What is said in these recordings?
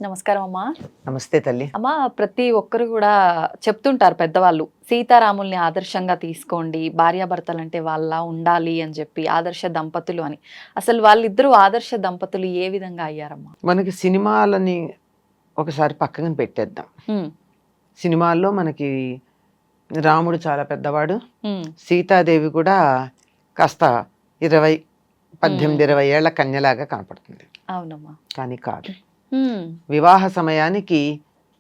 నమస్కారం అమ్మా. నమస్తే తల్లి. అమ్మా, ప్రతి ఒక్కరు కూడా చెప్తుంటారు పెద్దవాళ్ళు, సీతారాముల్ని ఆదర్శంగా తీసుకోండి, భార్యాభర్తలంటే వాళ్ళ ఉండాలి అని చెప్పి, ఆదర్శ దంపతులు అని. అసలు వాళ్ళిద్దరూ ఆదర్శ దంపతులు ఏ విధంగా అయ్యారమ్మా? మనకి సినిమాలని ఒకసారి పక్కన పెట్టేద్దాం. సినిమాల్లో మనకి రాముడు చాలా పెద్దవాడు, సీతాదేవి కూడా కాస్త 18-20 ఏళ్ల కన్యలాగా కనపడుతుంది. అవునమ్మా. కానీ కాదు, వివాహ సమయానికి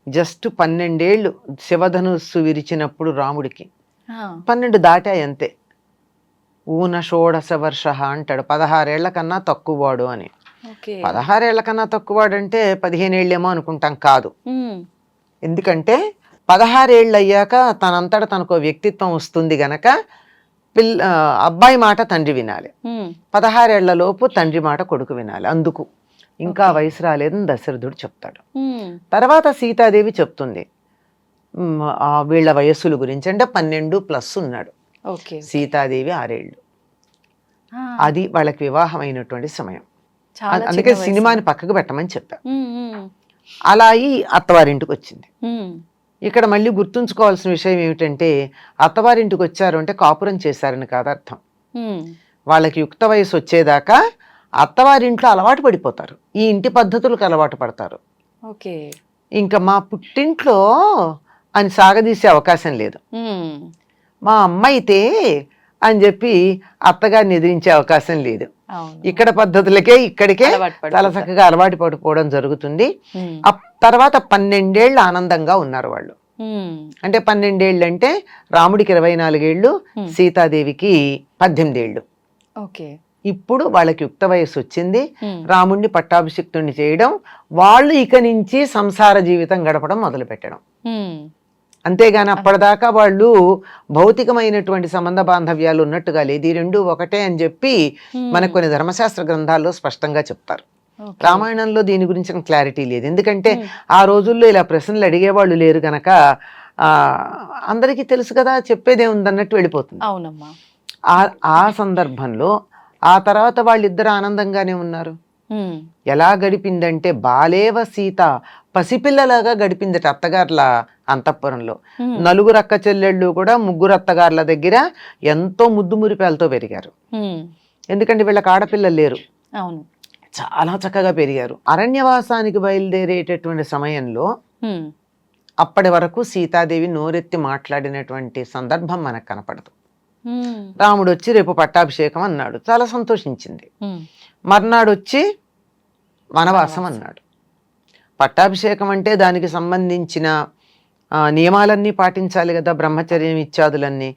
జస్ట్ 12 ఏళ్ళు శివధనుస్సు విరిచినప్పుడు రాముడికి 12 దాటాయి అంతే. ఊన షోడశ వర్ష అంటాడు, 16 ఏళ్ల కన్నా తక్కువవాడు అని. 16 ఏళ్ల కన్నా తక్కువవాడు అంటే 15 ఏళ్ళేమో అనుకుంటాం, కాదు. ఎందుకంటే 16 ఏళ్ళు అయ్యాక తనంతట తనకు వ్యక్తిత్వం వస్తుంది గనక అబ్బాయి మాట తండ్రి వినాలి, 16 ఏళ్ల లోపు తండ్రి మాట కొడుకు వినాలి. అందుకు ఇంకా వయసు రాలేదని దశరథుడు చెప్తాడు. తర్వాత సీతాదేవి చెప్తుంది వీళ్ళ వయస్సుల గురించి. అంటే 12+ ఉన్నాడు సీతాదేవి, 6 ఏళ్ళు. అది వాళ్ళకి వివాహం అయినటువంటి సమయం. అందుకే సినిమాని పక్కకు పెట్టమని చెప్పా. అలా అయి అత్తవారింటికి వచ్చింది. ఇక్కడ మళ్ళీ గుర్తుంచుకోవాల్సిన విషయం ఏమిటంటే, అత్తవారింటికి వచ్చారు అంటే కాపురం చేశారని కాదు అర్థం. వాళ్ళకి యుక్త వయసు వచ్చేదాకా అత్తవారింట్లో అలవాటు పడిపోతారు, ఈ ఇంటి పద్ధతులకు అలవాటు పడతారు. ఇంకా మా పుట్టింట్లో అని సాగదీసే అవకాశం లేదు. మా అమ్మ అయితే అని చెప్పి అత్తగారిని ఎదిరించే అవకాశం లేదు. ఇక్కడ పద్ధతులకే ఇక్కడికే చాలా చక్కగా అలవాటు పడిపోవడం జరుగుతుంది. తర్వాత 12 ఏళ్ళు ఆనందంగా ఉన్నారు వాళ్ళు. అంటే 12 ఏళ్ళు అంటే రాముడికి 24 ఏళ్ళు, సీతాదేవికి 18 ఏళ్ళు. ఇప్పుడు వాళ్ళకి యుక్త వయస్సు వచ్చింది, రాముడిని పట్టాభిషిక్తుడిని చేయడం, వాళ్ళు ఇక నుంచి సంసార జీవితం గడపడం మొదలు పెట్టడం. అంతేగాని అప్పటిదాకా వాళ్ళు భౌతికమైనటువంటి సంబంధ బాంధవ్యాలు ఉన్నట్టుగా లేదు. ఈ రెండు ఒకటే అని చెప్పి మనకు కొన్ని ధర్మశాస్త్ర గ్రంథాల్లో స్పష్టంగా చెప్తారు. రామాయణంలో దీని గురించి క్లారిటీ లేదు, ఎందుకంటే ఆ రోజుల్లో ఇలా ప్రశ్నలు అడిగేవాళ్ళు లేరు గనక అందరికీ తెలుసు కదా, చెప్పేదే ఉందన్నట్టు వెళ్ళిపోతుంది. ఆ సందర్భంలో ఆ తర్వాత వాళ్ళిద్దరు ఆనందంగానే ఉన్నారు. ఎలా గడిపిందంటే, బాలేవ సీత పసిపిల్లలాగా గడిపిందట అత్తగారుల అంతఃపురంలో. 4 అక్క చెల్లెళ్ళు కూడా 3 అత్తగారుల దగ్గర ఎంతో ముద్దు మురిపాలతో పెరిగారు. ఎందుకంటే వీళ్ళకి ఆడపిల్లలు లేరు, చాలా చక్కగా పెరిగారు. అరణ్యవాసానికి బయలుదేరేటటువంటి సమయంలో అప్పటి వరకు సీతాదేవి నోరెత్తి మాట్లాడినటువంటి సందర్భం మనకు కనపడదు. రాముడు వచ్చి రేపు పట్టాభిషేకం అన్నాడు, చాలా సంతోషించింది. మర్నాడు వచ్చి వనవాసం అన్నాడు. పట్టాభిషేకం అంటే దానికి సంబంధించిన నియమాలన్నీ పాటించాలి కదా, బ్రహ్మచర్యం ఇత్యాదులన్నీ.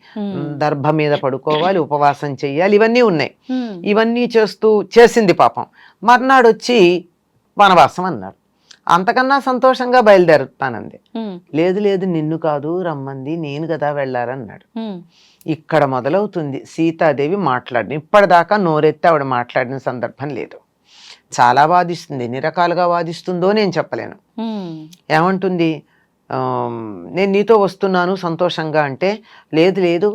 దర్భ మీద పడుకోవాలి, ఉపవాసం చెయ్యాలి, ఇవన్నీ ఉన్నాయి. ఇవన్నీ చేసింది పాపం. మర్నాడు వచ్చి వనవాసం అన్నాడు. అంతకన్నా సంతోషంగా బయలుదేరుతానంది. లేదు లేదు, నిన్ను కాదు రమ్మంది, నేను కదా వెళ్ళారన్నాడు. ఇక్కడ మొదలవుతుంది సీతాదేవి మాట్లాడిన. ఇప్పటిదాకా నోరెత్తి ఆవిడ మాట్లాడిన సందర్భం లేదు. చాలా వాదిస్తుంది, ఎన్ని రకాలుగా వాదిస్తుందో నేను చెప్పలేను. ఏమంటుంది, నేను నీతో వస్తున్నాను సంతోషంగా అంటే, లేదు లేదు,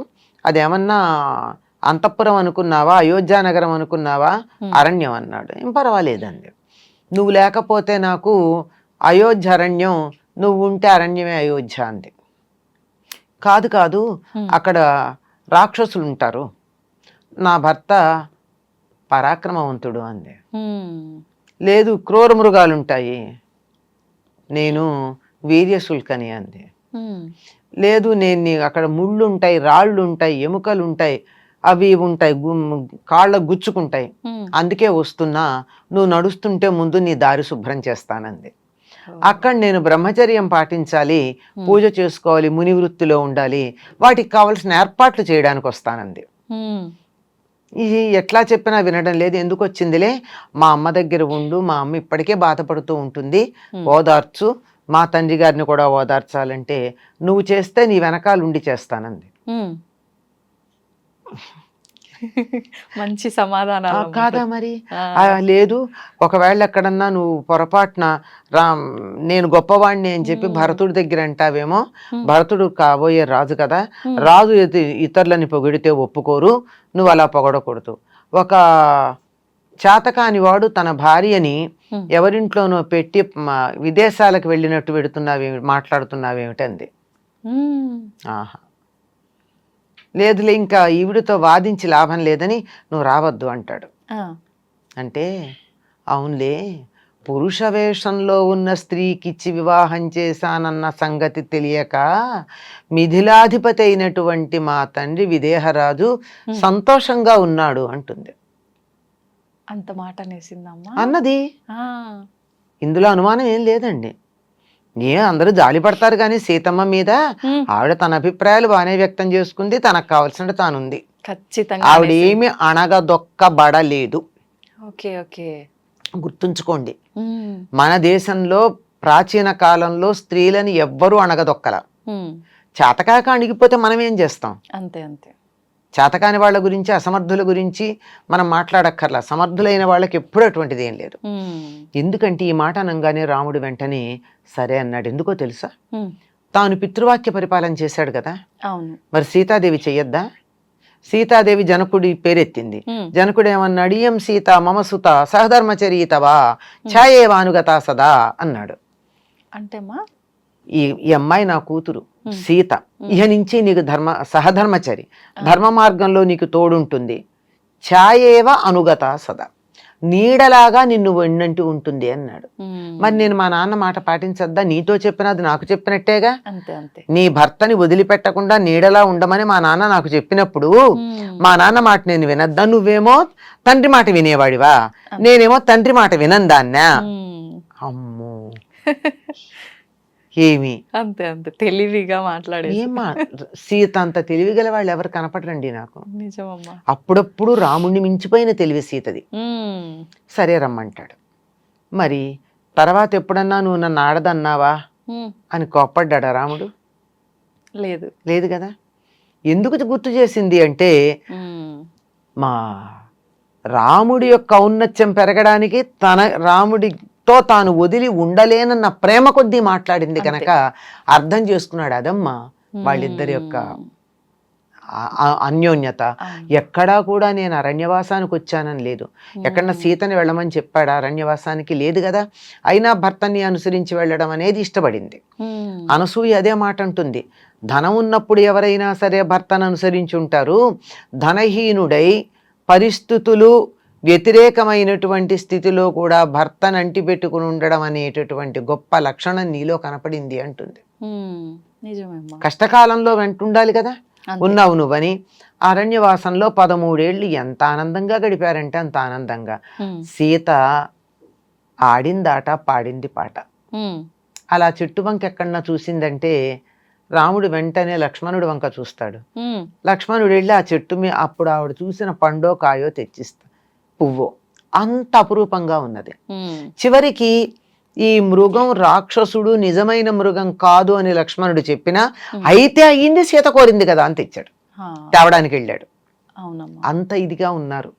అదేమన్నా అంతఃపురం అనుకున్నావా, అయోధ్యానగరం అనుకున్నావా, అరణ్యం అన్నాడు. ఏం పర్వాలేదండి, నువ్వు లేకపోతే నాకు అయోధ్య అరణ్యం, నువ్వు ఉంటే అరణ్యమే అయోధ్య అంది. కాదు కాదు, అక్కడ రాక్షసులు ఉంటారు, నా భర్త పరాక్రమవంతుడు అంది. లేదు, క్రూర మృగాలు ఉంటాయి, నేను వీర్యశుల్కని అంది. లేదు, నేను అక్కడ ముళ్ళు ఉంటాయి, రాళ్ళు ఉంటాయి, ఎముకలు ఉంటాయి, అవి ఉంటాయి, కాళ్ళకు గుచ్చుకుంటాయి, అందుకే వస్తున్నా, నువ్వు నడుస్తుంటే ముందు నీ దారి శుభ్రం చేస్తానంది. అక్కడ నేను బ్రహ్మచర్యం పాటించాలి, పూజ చేసుకోవాలి, ముని వృత్తిలో ఉండాలి, వాటికి కావలసిన ఏర్పాట్లు చేయడానికి వస్తానంది. ఇది ఎట్లా చెప్పినా వినడం లేదు. ఎందుకు వచ్చిందిలే, మా అమ్మ దగ్గర ఉండు, మా అమ్మ ఇప్పటికే బాధపడుతూ ఉంటుంది, ఓదార్చు, మా తండ్రి గారిని కూడా ఓదార్చాలంటే నువ్వు చేస్తే నీ వెనకాల ఉండి చేస్తానంది. మంచి సమాధానం కాదా మరి? లేదు, ఒకవేళ ఎక్కడన్నా నువ్వు పొరపాటున నేను గొప్పవాణ్ణి అని చెప్పి భరతుడి దగ్గర అంటావేమో, భరతుడు కాబోయే రాజు కదా, రాజు ఇతరులని పొగిడితే ఒప్పుకోరు, నువ్వు అలా పొగడకూడదు. ఒక చేతకాని వాడు తన భార్యని ఎవరింట్లోనో పెట్టి విదేశాలకు వెళ్ళినట్టు మాట్లాడుతున్నావేమిటంది. ఆహా, లేదులే ఇంకా ఈవిడితో వాదించి లాభం లేదని నువ్వు రావద్దు అంటాడు. అంటే అవునులే, పురుష వేషంలో ఉన్న స్త్రీకిచ్చి వివాహం చేశానన్న సంగతి తెలియక మిథిలాధిపతి అయినటువంటి మా తండ్రి విదేహరాజు సంతోషంగా ఉన్నాడు అంటుంది. అంత మాట అనేసిందమ్మా అన్నది. ఇందులో అనుమానం ఏం లేదండి. అందరూ జాలి పడతారు కానీ సీతమ్మ మీద ఆవిడ తన అభిప్రాయాలు బాగానే వ్యక్తం చేసుకుంది, తనకు కావాల్సినట్టు తానుంది. ఖచ్చితంగా ఆవిడ ఏమి అణగదొక్కబడలేదు. ఓకే ఓకే, గుర్తుంచుకోండి, మన దేశంలో ప్రాచీన కాలంలో స్త్రీలని ఎవ్వరూ అణగదొక్కల. చేతకాక అణిగిపోతే మనం ఏం చేస్తాం? అంతే అంతే. చేతకాని వాళ్ళ గురించి, అసమర్థుల గురించి మనం మాట్లాడక్కర్లా. సమర్థులైన వాళ్ళకి ఎప్పుడు అటువంటిది ఏం లేదు. ఎందుకంటే ఈ మాట అనగానే రాముడు వెంటనే సరే అన్నాడు. ఎందుకో తెలుసా? తాను పితృవాక్య పరిపాలన చేశాడు కదా, మరి సీతాదేవి చెయ్యొద్దా? సీతాదేవి జనకుడి పేరెత్తింది. జనకుడు ఏమన్నాడు? ఇయం సీత మమ సుత సహధర్మచరీతవా ఛాయేవానుగత సదా అన్నాడు. అంటే ఈ అమ్మాయి నా కూతురు సీత, ఇహ నుంచి నీకు సహధర్మచరి, ధర్మ మార్గంలో నీకు తోడుంటుంది. ఛాయేవ అనుగత సదా, నీడలాగా నిన్ను వెన్నంటూ ఉంటుంది అన్నాడు. మరి నేను మా నాన్న మాట పాటించద్దా? నీతో చెప్పినది నాకు చెప్పినట్టేగా. నీ భర్తని వదిలిపెట్టకుండా నీడలా ఉండమని మా నాన్న నాకు చెప్పినప్పుడు మా నాన్న మాట నేను వినద్దా? నువ్వేమో తండ్రి మాట వినేవాడివా, నేనేమో తండ్రి మాట వినందాన్నా? అమ్మో, ఏమి అంతే అంతే తెలివిగా మాట్లాడే. సీత అంత తెలివి గల వాళ్ళు ఎవరు కనపడరండి నాకు. నిజమమ్మా. అప్పుడప్పుడు రాముణ్ణి మించిపోయిన తెలివి సీతది. సరే రమ్మంటాడు. మరి తర్వాత ఎప్పుడన్నా నువ్వు నన్ను ఆడదన్నావా అని కోప్పడ్డా రాముడు? లేదు లేదు కదా. ఎందుకు గుర్తు చేసింది అంటే మా రాముడి యొక్క ఔన్నత్యం పెరగడానికి, రాముడితో తాను వదిలి ఉండలేనన్న ప్రేమ కొద్దీ మాట్లాడింది కనుక అర్థం చేసుకున్నాడు. అదమ్మా వాళ్ళిద్దరి యొక్క అన్యోన్యత. ఎక్కడా కూడా నేను అరణ్యవాసానికి వచ్చానని లేదు. ఎక్కడన్నా సీతని వెళ్ళమని చెప్పాడా అరణ్యవాసానికి? లేదు కదా. అయినా భర్తని అనుసరించి వెళ్ళడం అనేది ఇష్టపడింది. అనసూయ అదే మాట అంటుంది. ధనం ఉన్నప్పుడు ఎవరైనా సరే భర్తను అనుసరించి ఉంటారు. ధనహీనుడై పరిస్థితులు వ్యతిరేకమైనటువంటి స్థితిలో కూడా భర్తను అంటిపెట్టుకుని ఉండడం అనేటటువంటి గొప్ప లక్షణం నీలో కనపడింది అంటుంది. కష్టకాలంలో వెంటుండాలి కదా, ఉన్నావు నువ్వని. అరణ్యవాసంలో 13 ఏళ్ళు ఎంత ఆనందంగా గడిపారంటే అంత ఆనందంగా. సీత ఆడిందాట, పాడింది పాట. అలా చెట్టు వంక ఎక్కడన్నా చూసిందంటే రాముడు వెంటనే లక్ష్మణుడి వంక చూస్తాడు. లక్ష్మణుడు వెళ్ళి ఆ చెట్టు మీద అప్పుడు ఆవిడ చూసిన పండో కాయో తెచ్చిస్తా, పువ్వో, అంత అపురూపంగా ఉన్నది. చివరికి ఈ మృగం రాక్షసుడు, నిజమైన మృగం కాదు అని లక్ష్మణుడు చెప్పినా అయితే అయ్యింది, సీత కోరింది కదా అని తెచ్చాడు, తేవడానికి వెళ్ళాడు. అంత ఇదిగా ఉన్నారు.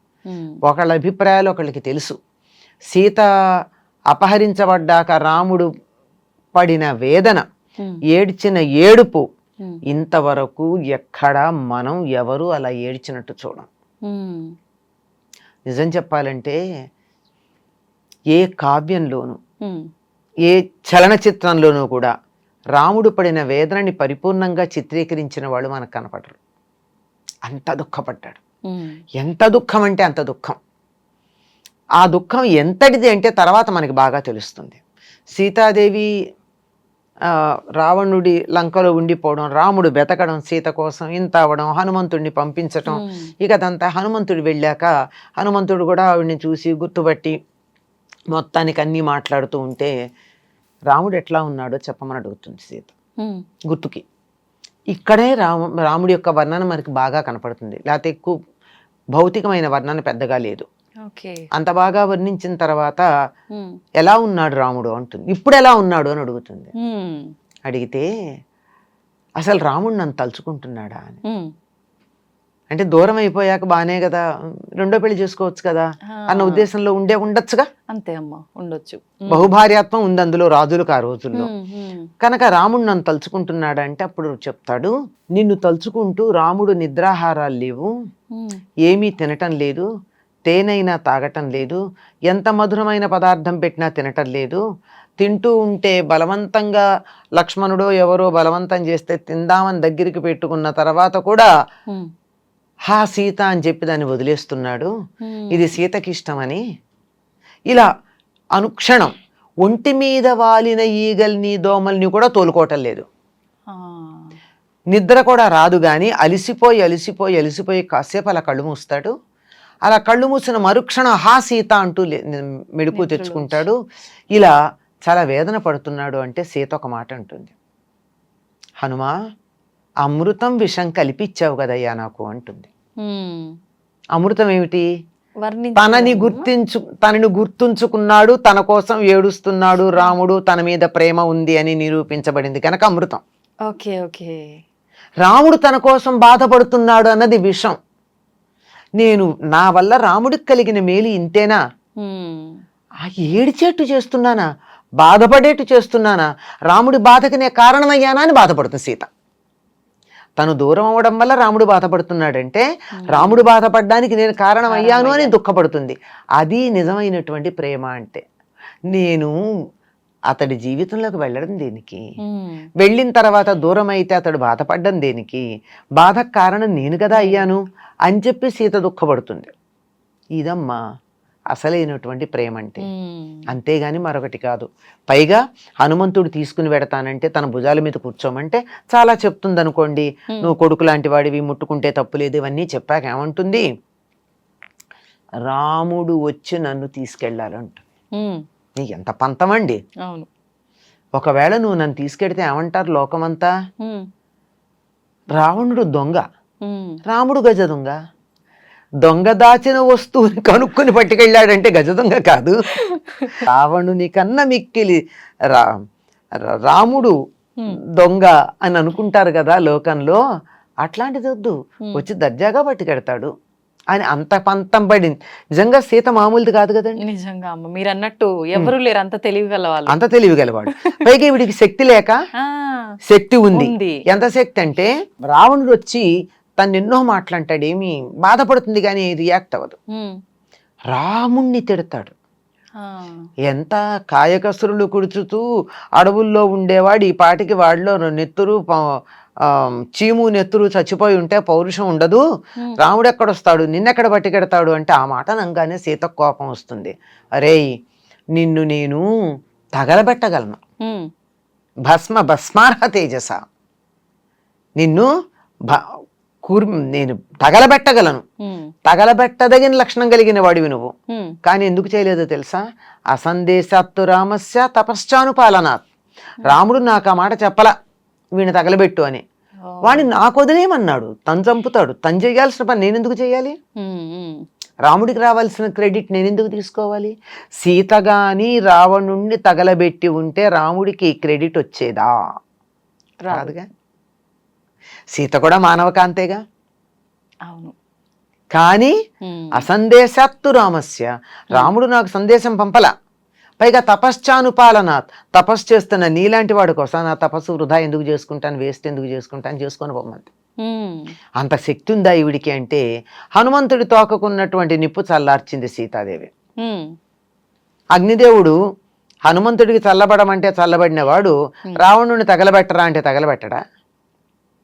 ఒకళ్ళ అభిప్రాయాలు ఒకళ్ళకి తెలుసు. సీత అపహరించబడ్డాక రాముడు పడిన వేదన, ఏడ్చిన ఏడుపు ఇంతవరకు ఎక్కడా మనం ఎవరు అలా ఏడ్చినట్టు చూడం. నిజం చెప్పాలంటే ఏ కావ్యంలోనూ, ఏ చలనచిత్రంలోనూ కూడా రాముడు పడిన వేదనని పరిపూర్ణంగా చిత్రీకరించిన వాళ్ళు మనకు కనపడరు. అంత దుఃఖపడ్డాడు. ఎంత దుఃఖం అంటే అంత దుఃఖం. ఆ దుఃఖం ఎంతటిది అంటే తర్వాత మనకి బాగా తెలుస్తుంది. సీతాదేవి రావణుడి లంకలో ఉండిపోవడం, రాముడు బెతకడం సీత కోసం, ఇంత అవ్వడం, హనుమంతుడిని పంపించటం, ఇక అదంతా హనుమంతుడు వెళ్ళాక హనుమంతుడు కూడా ఆవిడ్ని చూసి గుర్తుపట్టి మొత్తానికి అన్నీ మాట్లాడుతూ ఉంటే రాముడు ఎట్లా ఉన్నాడో చెప్పమని అడుగుతుంది సీత గుర్తుకి. ఇక్కడే రాముడి యొక్క వర్ణన మనకి బాగా కనపడుతుంది. లేకపోతే ఎక్కువ భౌతికమైన వర్ణన పెద్దగా లేదు. అంత బాగా వర్ణించిన తర్వాత ఎలా ఉన్నాడు రాముడు అంటుంది. ఇప్పుడు ఎలా ఉన్నాడు అని అడుగుతుంది. అడిగితే అసలు రాముడు నన్ను తలుచుకుంటున్నాడా అని. అంటే దూరం అయిపోయాక బానే కదా, రెండో పెళ్లి చేసుకోవచ్చు కదా అన్న ఉద్దేశంలో ఉండొచ్చుగా. అంతే అమ్మా, ఉండొచ్చు. బహుభార్యాత్వం ఉంది అందులో, రాజులకు ఆ రోజుల్లో. కనుక రాముడు నన్ను తలుచుకుంటున్నాడా అంటే అప్పుడు చెప్తాడు, నిన్ను తలుచుకుంటూ రాముడు నిద్రాహారాలు లేవు, ఏమీ తినటం లేదు, తేనైనా తాగటం లేదు, ఎంత మధురమైన పదార్థం పెట్టినా తినటం లేదు, తింటూ ఉంటే బలవంతంగా లక్ష్మణుడో ఎవరో బలవంతం చేస్తే తిందామని దగ్గరికి పెట్టుకున్న తర్వాత కూడా హా సీత అని చెప్పి దాన్ని వదిలేస్తున్నాడు, ఇది సీతకి ఇష్టమని. ఇలా అనుక్షణం ఒంటి మీద వాలిన ఈగల్ని దోమల్ని కూడా తోలుకోవటం లేదు. నిద్ర కూడా రాదు, కానీ అలిసిపోయి అలిసిపోయి అలిసిపోయి కాసేపు అలా కళ్ళు మూస్తాడు. అలా కళ్ళు మూసిన మరుక్షణం హా సీత అంటూ మెడుకు తెచ్చుకుంటాడు. ఇలా చాలా వేదన పడుతున్నాడు. అంటే సీత ఒక మాట అంటుంది, హనుమా అమృతం విషం కలిపిచ్చావు కదయ్యా నాకు అంటుంది. అమృతం ఏమిటి? తనని గుర్తుంచుకున్నాడు, తన కోసం ఏడుస్తున్నాడు రాముడు, తన మీద ప్రేమ ఉంది అని నిరూపించబడింది కనుక అమృతం. Okay okay. రాముడు తన కోసం బాధపడుతున్నాడు అన్నది విషం. నేను నా వల్ల రాముడికి కలిగిన మేలు ఇంతేనా? ఏడిచేట్టు చేస్తున్నానా, బాధపడేట్టు చేస్తున్నానా, రాముడి బాధకి నే కారణమయ్యానా అని బాధపడుతుంది సీత. తను దూరం అవ్వడం వల్ల రాముడు బాధపడుతున్నాడంటే రాముడు బాధపడడానికి నేను కారణం అయ్యాను అని దుఃఖపడుతుంది. అది నిజమైనటువంటి ప్రేమ అంటే. నేను అతడి జీవితంలోకి వెళ్ళడం దేనికి, వెళ్ళిన తర్వాత దూరం అయితే అతడు బాధపడ్డం దేనికి, బాధకు కారణం నేను కదా అయ్యాను అని చెప్పి సీత దుఃఖపడుతుంది. ఇదమ్మా అసలైనటువంటి ప్రేమ అంటే. అంతేగాని మరొకటి కాదు. పైగా హనుమంతుడు తీసుకుని వెడతానంటే తన భుజాల మీద కూర్చోమంటే చాలా చెప్తుంది అనుకోండి, నువ్వు కొడుకు లాంటి వాడివి, ముట్టుకుంటే తప్పు లేదు, ఇవన్నీ చెప్పాక ఏమంటుంది, రాముడు వచ్చి నన్ను తీసుకెళ్ళాలంట. నీకు ఎంత పంతమండి. ఒకవేళ నువ్వు నన్ను తీసుకెడితే ఏమంటారు లోకమంతా, రావణుడు దొంగ, రాముడు గజ దొంగ. దొంగ దాచిన వస్తువుని కనుక్కొని పట్టుకెళ్ళాడంటే గజ దొంగ కాదు, రావణుని కన్నా మిక్కిలి రాముడు దొంగ అని అనుకుంటారు కదా లోకంలో. అట్లాంటిది వద్దు, వచ్చి దర్జాగా పట్టుకెడతాడు అని అంత పంతం పడింది. నిజంగా సీత మామూలుది కాదు కదండి. నిజంగా అమ్మ మీరు అన్నట్టు ఎవరు లేరు అంత తెలివిగలవాళ్ళు, అంత తెలివిగలవాడు. పైగా వీడికి శక్తి లేక శక్తి ఉంది. ఎంత శక్తి అంటే రావణుడు వచ్చి తను ఎన్నో మాటలంటాడు, ఏమి బాధపడుతుంది కానీ రియాక్ట్ అవ్వదు. రాముణ్ణి తిడతాడు. ఎంత కాయకసురులు కుడుచుతూ అడవుల్లో ఉండేవాడు, ఈ పాటికి వాడిలో నెత్తురు చీము నెత్తురు చచ్చిపోయి ఉంటే పౌరుషం ఉండదు, రాముడు ఎక్కడొస్తాడు, నిన్నెక్కడ పట్టుకెడతాడు అంటే ఆ మాట అనగానే సీతకు కోపం వస్తుంది. అరే నిన్ను నేను తగలబెట్టగలను, భస్మార్హ తేజస, నిన్ను నేను తగలబెట్టగలను, తగలబెట్టదగిన లక్షణం కలిగిన వాడివి నువ్వు. కానీ ఎందుకు చేయలేదో తెలుసా, అసందేశాత్తు రామస్య తపశ్చానుపాలనాత్. రాముడు నాకు ఆ మాట చెప్పలా వీణ్ణి తగలబెట్టు అని, వాడిని నాకు వదిలేయమన్నాడు. తను చంపుతాడు, తను చేయాల్సిన పని నేనెందుకు చేయాలి, రాముడికి రావాల్సిన క్రెడిట్ నేనెందుకు తీసుకోవాలి. సీత గాని రావణుణ్ణి తగలబెట్టి ఉంటే రాముడికి క్రెడిట్ వచ్చేదా? రాదుగా. సీత కూడా మానవ కాంతేగా. అవును. కానీ అసందేశాత్తు రామస్య, రాముడు నాకు సందేశం పంపల. పైగా తపశ్చానుపాలనాత్, తపస్సు చేస్తున్న నీలాంటి వాడి కోసం నా తపస్సు వృధా ఎందుకు చేసుకుంటాను, వేస్ట్ ఎందుకు చేసుకుంటాను, చేసుకొని పోమంది. అంత శక్తి ఉందా ఈవిడికి అంటే హనుమంతుడి తోకకున్నటువంటి నిప్పు చల్లార్చింది సీతాదేవి. అగ్నిదేవుడు హనుమంతుడికి చల్లబడమంటే చల్లబడిన వాడు రావణుడిని తగలబెట్టరా అంటే తగలబెట్టడా?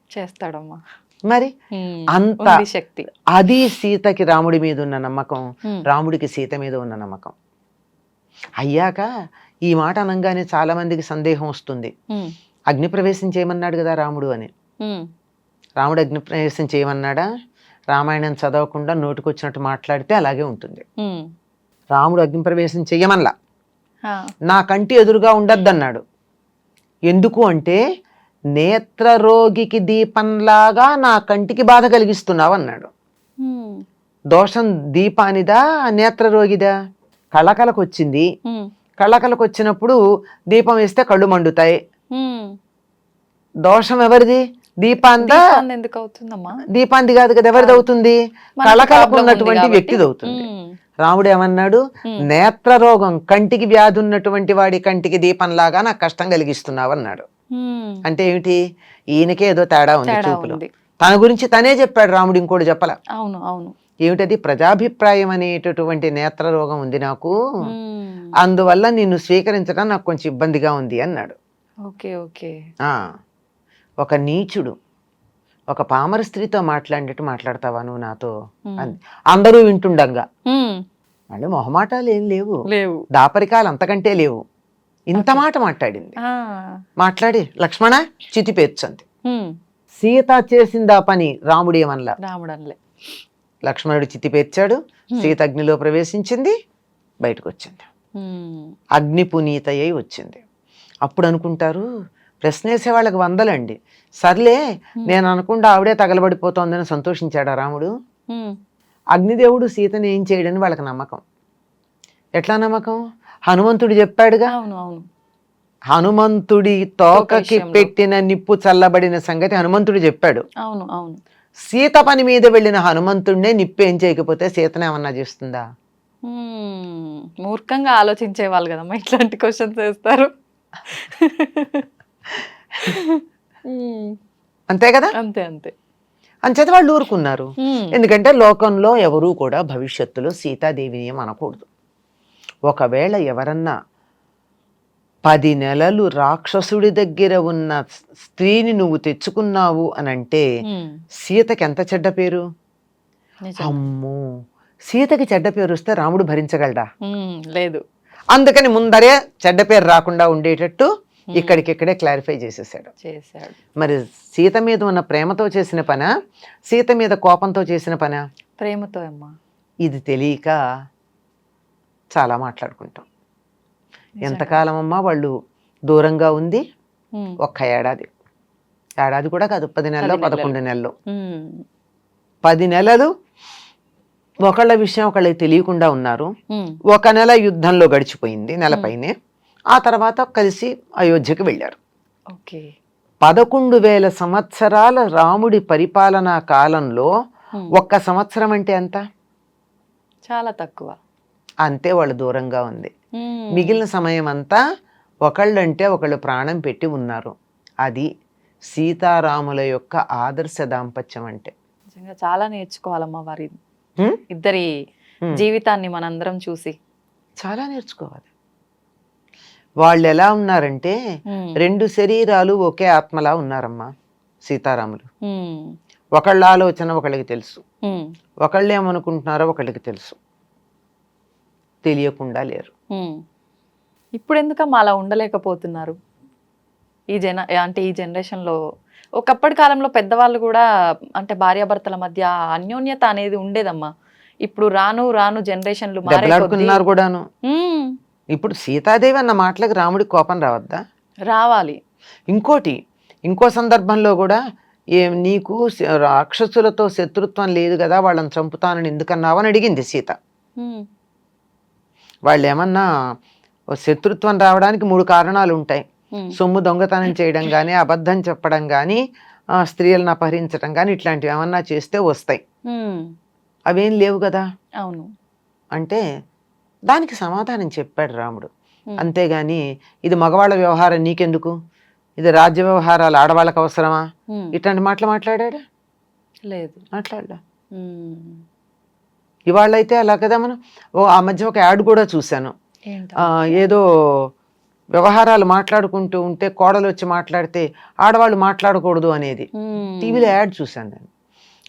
చేస్తాడమ్మా. మరి అంత శక్తి. అది సీతకి రాముడి మీద ఉన్న నమ్మకం, రాముడికి సీత మీద ఉన్న నమ్మకం. అయ్యాక ఈ మాట అనగానే చాలా మందికి సందేహం వస్తుంది, అగ్ని ప్రవేశం చేయమన్నాడు కదా రాముడు అని. రాముడు అగ్ని ప్రవేశం చేయమన్నాడా? రామాయణం చదవకుండా నోటికొచ్చినట్టు మాట్లాడితే అలాగే ఉంటుంది. రాముడు అగ్ని ప్రవేశం చెయ్యమల్లా, నా కంటి ఎదురుగా ఉండద్దన్నాడు. ఎందుకు అంటే నేత్రరోగికి దీపంలాగా నా కంటికి బాధ కలిగిస్తున్నావు అన్నాడు. దోషం దీపానిదా నేత్రరోగిదా? కళ్ళకలకు వచ్చింది, కళ్ళకలకు వచ్చినప్పుడు దీపం వేస్తే కళ్ళు మండుతాయి. దోషం ఎవరిది? దీపాందా? ఎందుకు అవుతుందమ్మా? దీపాంది కాదు కదా, ఎవరిది అవుతుంది? కళ్ళకలకు ఉన్నటువంటి వ్యక్తిది అవుతుంది. రాముడు ఏమన్నాడు, నేత్రరోగం కంటికి వ్యాధి ఉన్నటువంటి వాడి కంటికి దీపంలాగా నాకు కష్టం కలిగిస్తున్నావు అన్నాడు. అంటే ఏమిటి, ఈయనకే ఏదో తేడా ఉంది చూపులో. తన గురించి తనే చెప్పాడు రాముడు, ఇంకోటి చెప్పలా. అవును అవును. ఏమిటది? ప్రజాభిప్రాయం అనేటటువంటి నేత్ర రోగం ఉంది నాకు, అందువల్ల నిన్ను స్వీకరించడం నాకు కొంచెం ఇబ్బందిగా ఉంది అన్నాడు. Okay okay. ఒక నీచుడు ఒక పామర స్త్రీతో మాట్లాడినట్టు మాట్లాడతావా నువ్వు నాతో అంది. అందరూ వింటుండగా మళ్ళీ మొహమాటాలు ఏం లేవు, దాపరికాలు అంతకంటే లేవు. ఇంత మాట మాట్లాడింది. మాట్లాడి లక్ష్మణ చితి పేర్చంది. సీత చేసిందా పని, రాముడు ఏమనలా. లక్ష్మణుడు చితి పేర్చాడు, సీత అగ్నిలో ప్రవేశించింది, బయటకు వచ్చింది, అగ్ని పునీత అయి వచ్చింది. అప్పుడు అనుకుంటారు, ప్రశ్నేసే వాళ్ళకి వందలండి. సర్లే నేను అనుకుంటా ఆవిడే తగలబడిపోతోందని సంతోషించాడా రాముడు? అగ్నిదేవుడు సీతని ఏం చేయడని వాళ్ళకి నమ్మకం. ఎట్లా నమ్మకం? హనుమంతుడు చెప్పాడుగా. హనుమంతుడి తోకకి పెట్టిన నిప్పు చల్లబడిన సంగతి హనుమంతుడు చెప్పాడు. సీత పని మీద వెళ్ళిన హనుమంతుడినే నిప్పు ఏం చేయకపోతే సీతనే ఏమన్నా చేస్తుందా? మూర్ఖంగా ఆలోచించే వాళ్ళు కదమ్మా ఇట్లాంటి క్వశ్చన్స్ వేస్తారు. అంతే కదా. అంతే అంతే. అంచేత వాళ్ళు ఊరుకున్నారు. ఎందుకంటే లోకంలో ఎవరూ కూడా భవిష్యత్తులో సీతాదేవిని ఏం అనకూడదు. ఒకవేళ ఎవరన్నా 10 నెలలు రాక్షసుడి దగ్గర ఉన్న స్త్రీని నువ్వు తెచ్చుకున్నావు అని అంటే సీతకి ఎంత చెడ్డ పేరు. అమ్మో, సీతకి చెడ్డ పేరు వస్తే రాముడు భరించగలడా? లేదు. అందుకని ముందరే చెడ్డ పేరు రాకుండా ఉండేటట్టు ఇక్కడికిక్కడే క్లారిఫై చేసేసాడు. మరి సీత మీద ఉన్న ప్రేమతో చేసిన పనా, సీత మీద కోపంతో చేసిన పనా? ప్రేమతో అమ్మా. ఇది తెలియక చాలా మాట్లాడుకుంటాం. ఎంతకాలం అమ్మా వాళ్ళు దూరంగా ఉంది? ఒక్క ఏడాది. ఏడాది కూడా కాదు, 10 నెలలో 11 నెలలు. 10 నెలలు ఒకళ్ళ విషయం ఒకళ్ళకి తెలియకుండా ఉన్నారు. 1 నెల యుద్ధంలో గడిచిపోయింది, నెలపైనే. ఆ తర్వాత కలిసి అయోధ్యకు వెళ్ళారు. 11,000 సంవత్సరాల రాముడి పరిపాలనా కాలంలో 1 సంవత్సరం అంటే ఎంత? చాలా తక్కువ. అంతే వాళ్ళు దూరంగా ఉంది. మిగిలిన సమయం అంతా ఒకళ్ళంటే ఒకళ్ళు ప్రాణం పెట్టి ఉన్నారు. అది సీతారాముల యొక్క ఆదర్శ దాంపత్యం అంటే. నిజంగా చాలా నేర్చుకోవాలమ్మా వారి ఇద్దరి జీవితాన్ని మనందరం చూసి చాలా నేర్చుకోవాలి. వాళ్ళు ఎలా ఉన్నారంటే 2 శరీరాలు ఒకే ఆత్మలా ఉన్నారమ్మా సీతారాములు. ఒకళ్ళ ఆలోచన ఒకళ్ళకి తెలుసు, ఒకళ్ళు ఏమనుకుంటున్నారో ఒకళ్ళకి తెలుసు, తెలియకుండా లేరు. ఇప్పుడు ఎందుకమ్మా అలా ఉండలేకపోతున్నారు? అంటే ఈ జనరేషన్లో ఒకప్పటి కాలంలో పెద్దవాళ్ళు కూడా అంటే భార్యాభర్తల మధ్య అన్యోన్యత అనేది ఉండేదమ్మా. ఇప్పుడు రాను రాను జనరేషన్లు మాట్లాడుకున్నారు కూడాను. ఇప్పుడు సీతాదేవి అన్న మాటలకు రాముడికి కోపం రావద్దా? రావాలి. ఇంకో సందర్భంలో కూడా నీకు రాక్షసులతో శత్రుత్వం లేదు కదా, వాళ్ళని చంపుతానని ఎందుకన్నావు అని అడిగింది సీత. వాళ్ళు ఏమన్నా శత్రుత్వం రావడానికి 3 కారణాలు ఉంటాయి. సొమ్ము దొంగతనం చేయడం కానీ, అబద్ధం చెప్పడం కానీ, స్త్రీలను అపహరించడం కానీ, ఇట్లాంటివి ఏమన్నా చేస్తే వస్తాయి. అవేం లేవు కదా. అవును. అంటే దానికి సమాధానం చెప్పాడు రాముడు. అంతేగాని ఇది మగవాళ్ళ వ్యవహారం నీకెందుకు, ఇది రాజ్య వ్యవహారాలు ఆడవాళ్ళకి అవసరమా, ఇట్లాంటి మాటలు మాట్లాడా? లేదు, మాట్లాడా. ఇవాళ అయితే అలా కదా. మనం ఆ మధ్య ఒక యాడ్ కూడా చూశాను. ఏదో వ్యవహారాలు మాట్లాడుకుంటూ ఉంటే కోడలు వచ్చి మాట్లాడితే ఆడవాళ్ళు మాట్లాడకూడదు అనేది టీవీలో యాడ్ చూశాను నేను.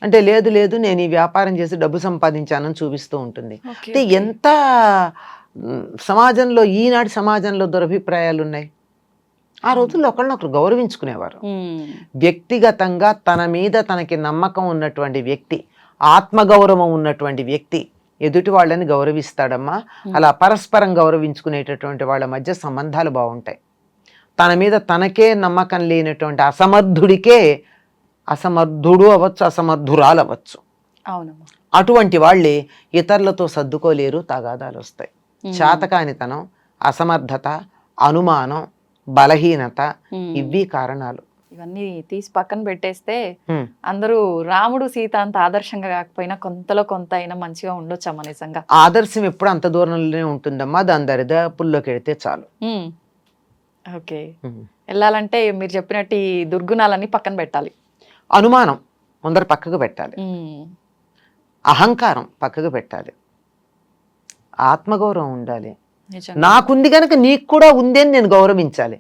అంటే లేదు లేదు నేను ఈ వ్యాపారం చేసి డబ్బు సంపాదించానని చూపిస్తూ ఉంటుంది. అంటే ఎంత సమాజంలో, ఈనాటి సమాజంలో దురభిప్రాయాలు ఉన్నాయి. ఆ రోజుల్లో ఒకళ్ళనొకరు గౌరవించుకునేవారు. వ్యక్తిగతంగా తన మీద తనకి నమ్మకం ఉన్నటువంటి వ్యక్తి, ఆత్మగౌరవం ఉన్నటువంటి వ్యక్తి ఎదుటి వాళ్ళని గౌరవిస్తాడమ్మా. అలా పరస్పరం గౌరవించుకునేటటువంటి వాళ్ళ మధ్య సంబంధాలు బాగుంటాయి. తన మీద తనకే నమ్మకం లేనటువంటి అసమర్థుడికే అసమర్థుడు అవ్వచ్చు, అసమర్థురాలు అవ్వచ్చు. అవునమ్మా. అటువంటి వాళ్ళే ఇతరులతో సర్దుకోలేరు, తగాదాలు వస్తాయి. చాతకానితనం, అసమర్థత, అనుమానం, బలహీనత, ఇవి కారణాలు. ఇవన్నీ తీసి పక్కన పెట్టేస్తే అందరూ రాముడు సీత అంత ఆదర్శంగా కాకపోయినా కొంతలో కొంత అయినా మంచిగా ఉండొచ్చమ్మా. నిజంగా ఆదర్శం ఎప్పుడు అంత దూరంలోనే ఉంటుందమ్మా, దాని దరిదాపుల్లోకి వెళితే చాలు. ఓకే, వెళ్ళాలంటే మీరు చెప్పినట్టు ఈ దుర్గుణాలన్నీ పక్కన పెట్టాలి. అనుమానం ముందర పక్కకు పెట్టాలి. అహంకారం పక్కకు పెట్టాలి, ఆత్మగౌరవం ఉండాలి. నిజంగా. నాకుంది కనుక నీకు కూడా ఉంది అని నేను గౌరవించాలి.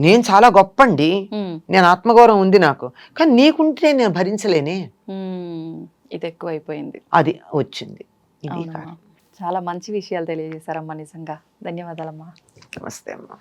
నేను చాలా గొప్పండి, నేను ఆత్మగౌరవం ఉంది నాకు, కానీ నీకుంటే నేను భరించలేనే, ఇది ఎక్కువైపోయింది, అది వచ్చింది. ఇది అవునమ్మా. చాలా మంచి విషయాలు తెలియజేశారమ్మా, నిజంగా ధన్యవాదాలమ్మా. నమస్తే అమ్మా.